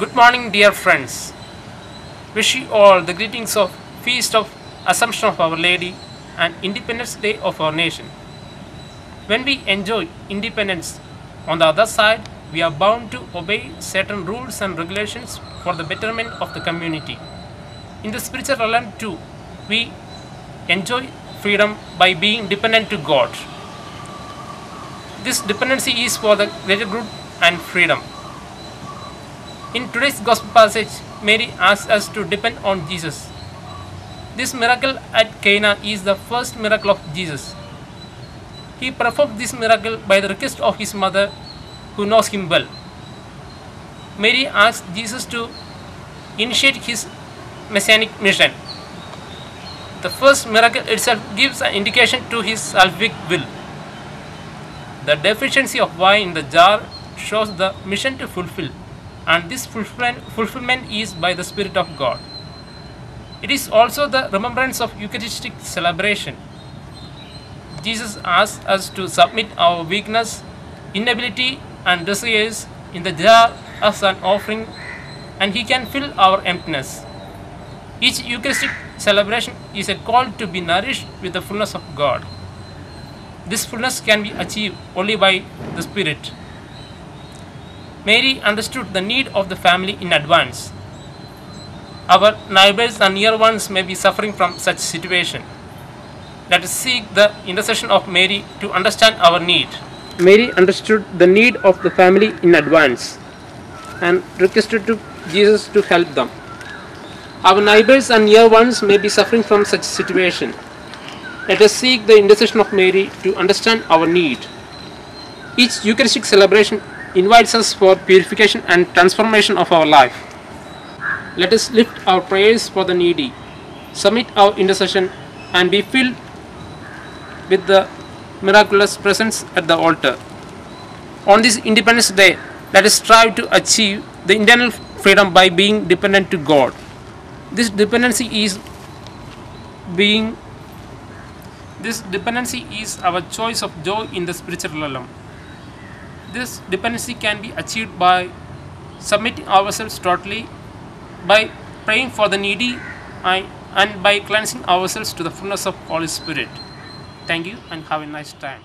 Good morning, dear friends. Wish you all the greetings of Feast of Assumption of Our Lady and Independence Day of our nation. When we enjoy independence, on the other side, we are bound to obey certain rules and regulations for the betterment of the community. In the spiritual realm too, we enjoy freedom by being dependent to God. This dependency is for the greater good and freedom. In today's Gospel passage, Mary asks us to depend on Jesus. This miracle at Cana is the first miracle of Jesus. He performed this miracle by the request of his mother, who knows him well. Mary asked Jesus to initiate his messianic mission. The first miracle itself gives an indication to his salvific will. The deficiency of wine in the jar shows the mission to fulfill, and this fulfillment is by the Spirit of God. It is also the remembrance of Eucharistic celebration. Jesus asks us to submit our weakness, inability, and desires in the jar as an offering, and He can fill our emptiness. Each Eucharistic celebration is a call to be nourished with the fullness of God. This fullness can be achieved only by the Spirit. Mary understood the need of the family in advance. Our neighbors and near ones may be suffering from such situation. Let us seek the intercession of Mary to understand our need. Mary understood the need of the family in advance and requested to Jesus to help them. Our neighbors and near ones may be suffering from such situation. Let us seek the intercession of Mary to understand our need. Each Eucharistic celebration invites us for purification and transformation of our life. Let us lift our prayers for the needy, submit our intercession, and be filled with the miraculous presence at the altar. On this Independence Day, let us strive to achieve the internal freedom by being dependent to God. This dependency is our choice of joy in the spiritual realm. This dependency can be achieved by submitting ourselves totally, by praying for the needy, and by cleansing ourselves to the fullness of Holy Spirit. Thank you and have a nice time.